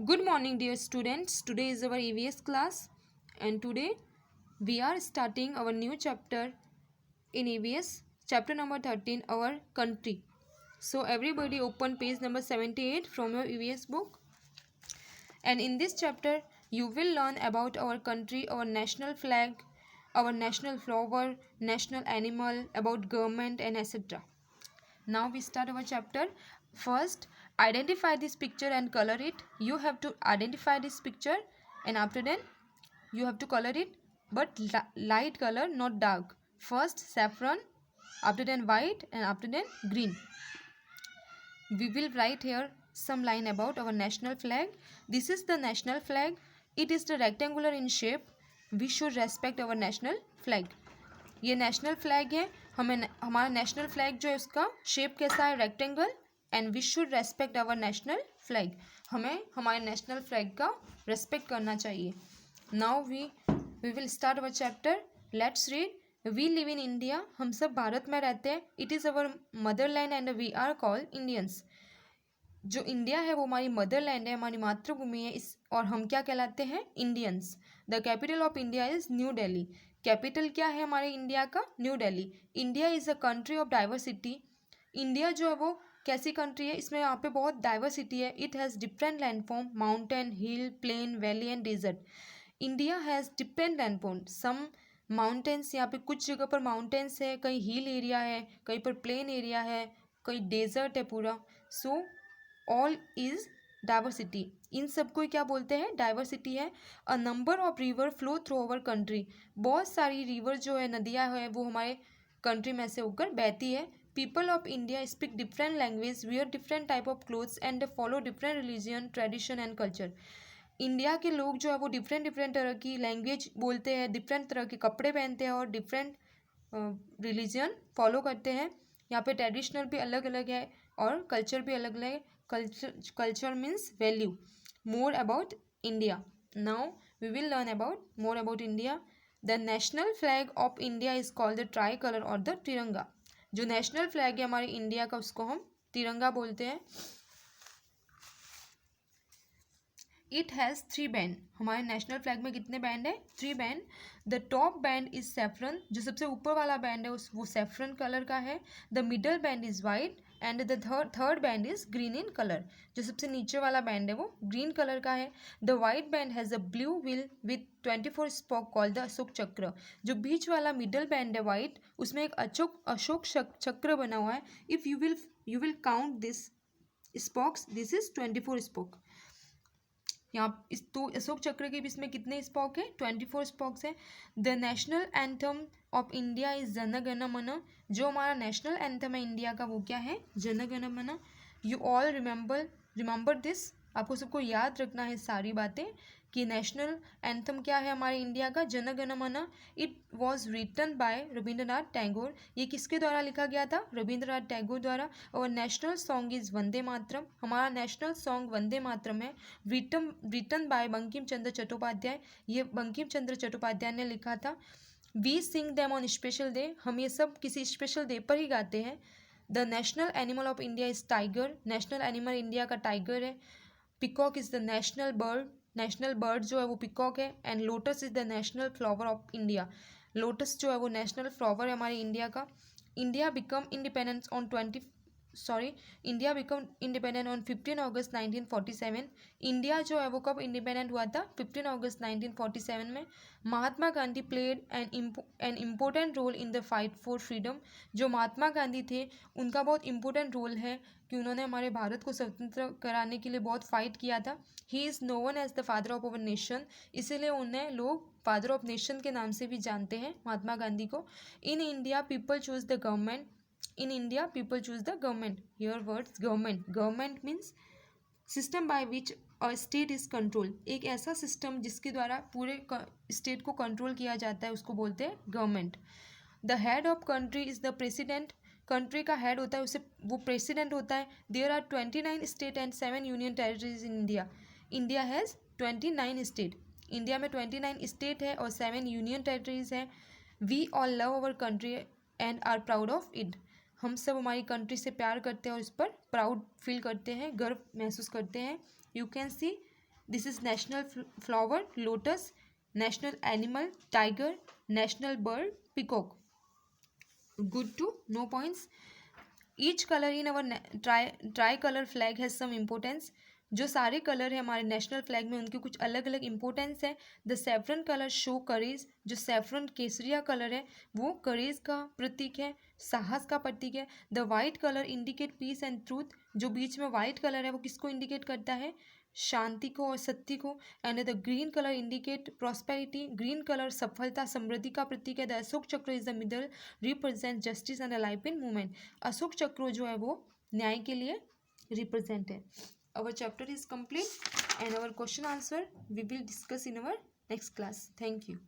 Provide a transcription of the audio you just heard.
Good morning, dear students. Today is our EVS class, and today we are starting our new chapter in EVS, chapter number 13, our country. So, everybody open page number 78 from your EVS book. And in this chapter, you will learn about our country, our national flag, our national flower, national animal, about government, and etc. Now we start our chapter. First, identify this picture and color it. You have to identify this picture, and after that you have to color it, but light color, not dark. First saffron, after that white, and after that green. We will write here some line about our national flag. This is the national flag. It is the rectangular in shape. We should respect our national flag. ये national flag है. हमें हमारा national flag जो है उसका shape कैसा है, rectangle. And we should respect our national flag. हमें हमारे नेशनल फ्लैग का रेस्पेक्ट करना चाहिए. Now we will start our chapter. Let's read. We live in India. हम सब भारत में रहते हैं. It is our motherland and we are called Indians. जो इंडिया है वो हमारी मदरलैंड है, हमारी मातृभूमि है. इस और हम क्या कहलाते हैं, Indians. The capital of India is new Delhi. Capital क्या है हमारे इंडिया का, new Delhi. India is a country of diversity. India जो है वो कैसी कंट्री है, इसमें यहाँ पे बहुत डाइवर्सिटी है. It has different landform, mountain, hill, plain, valley and desert. India has different landform. Some mountains, यहाँ पे कुछ जगह पर माउंटेन्स है, कहीं हिल एरिया है, कहीं पर प्लेन एरिया है, कहीं डेजर्ट है पूरा. So all is diversity. इन सबको क्या बोलते हैं, डाइवर्सिटी है. A number of river flow through our country. बहुत सारी रिवर जो है, नदियाँ है, वो हमारे कंट्री में से होकर बहती है. People of India speak different language, wear different type of clothes and follow different religion, tradition and culture. India के लोग जो है वो डिफरेंट डिफरेंट तरह की लैंग्वेज बोलते हैं, डिफरेंट तरह के कपड़े पहनते हैं और डिफरेंट रिलीजन फॉलो करते हैं. यहाँ पे ट्रेडिशनल भी अलग अलग है और कल्चर भी अलग अलग है. Culture means value. More about India. Now we will learn about more about India. The national flag of India is called the tricolor or the तिरंगा. जो नेशनल फ्लैग है हमारे इंडिया का उसको हम तिरंगा बोलते हैं. It has 3 band. हमारे नेशनल फ्लैग में कितने बैंड है, 3 band. The top band is saffron. जो सबसे ऊपर वाला बैंड है वो सैफरन कलर का है. The middle band is white and the third band is green in colour. जो सबसे नीचे वाला बैंड है वो ग्रीन कलर का है. The white band has a blue wheel with 24 spoke called the Ashok चक्र. जो बीच वाला मिडल बैंड है वाइट, उसमें एक अशोक चक्र बना हुआ है. If you will count this spokes, this is 24 spoke. यहाँ इस तो अशोक चक्र के बीच में कितने स्पोक है, 24 स्पोक्स है. The national anthem of India is जन गण मन. जो हमारा नेशनल एंथम है इंडिया का वो क्या है, जन गण मन. You all remember this. आपको सबको याद रखना है सारी बातें कि नेशनल एंथम क्या है हमारे इंडिया का, Jana Gana Mana. It was written by Rabindranath Tagore. ये किसके द्वारा लिखा गया था, रविंद्रनाथ टैगोर द्वारा. और national song is Vande Mataram. हमारा नेशनल सॉन्ग वंदे मातरम है. Written by Bankim Chandra Chattopadhyay. ये बंकिम चंद्र चट्टोपाध्याय ने लिखा था. We sing them on special day. हम ये सब किसी स्पेशल डे पर ही गाते हैं. The national animal of India is tiger. National animal India का टाइगर है. Peacock is the national bird. National bird जो है वो पिकॉक है. And lotus is the national flower of India. Lotus जो है वो नेशनल फ्लावर है हमारे इंडिया का. इंडिया बिकम इंडिपेंडेंस ऑन 15 अगस्त 1947. इंडिया जो है वो कब इंडिपेंडेंट हुआ था, 15 अगस्त 1947 में. Mahatma Gandhi played an important role in the fight for freedom. जो महात्मा गांधी थे उनका बहुत इम्पोर्टेंट रोल है कि उन्होंने हमारे भारत को स्वतंत्र कराने के लिए बहुत फाइट किया था. He is known as the father of our nation. इसीलिए उन्हें लोग फादर ऑफ नेशन के नाम से भी जानते हैं, महात्मा गांधी को. In India people choose the government. In India, people choose the government. Here words government. Government means system by which a state is controlled. एक ऐसा सिस्टम जिसके द्वारा पूरे स्टेट को कंट्रोल किया जाता है उसको बोलते हैं government. The head of country is the president. Country का हेड होता है उसे वो प्रेसिडेंट होता है. There are 29 state and 7 union territories in India. India has 29 state. इंडिया में 29 स्टेट है और 7 यूनियन टेरिटरीज है. We all love our country and are proud of it. हम सब हमारी कंट्री से प्यार करते हैं और इस पर प्राउड फील करते हैं, गर्व महसूस करते हैं. You can see this is national flower lotus, national animal tiger, national bird peacock. Good to no points. Each color in our tri-color flag has some importance. जो सारे कलर है हमारे नेशनल फ्लैग में उनकी कुछ अलग अलग इंपॉर्टेंस है. द सेफ्रन कलर शो करेज. जो सेफ्रन केसरिया कलर है वो करेज का प्रतीक है, साहस का प्रतीक है. The white colour indicate peace and truth. जो बीच में वाइट कलर है वो किसको इंडिकेट करता है? शांति को और सत्य को. And the green colour indicate prosperity. Green colour सफलता समृद्धि का प्रतीक है. द अशोक चक्र is the middle represent justice and life in movement. Ashok चक्र जो है वो न्याय के लिए रिप्रेजेंट है. Our chapter is complete and our question answer we will discuss in our next class. Thank you.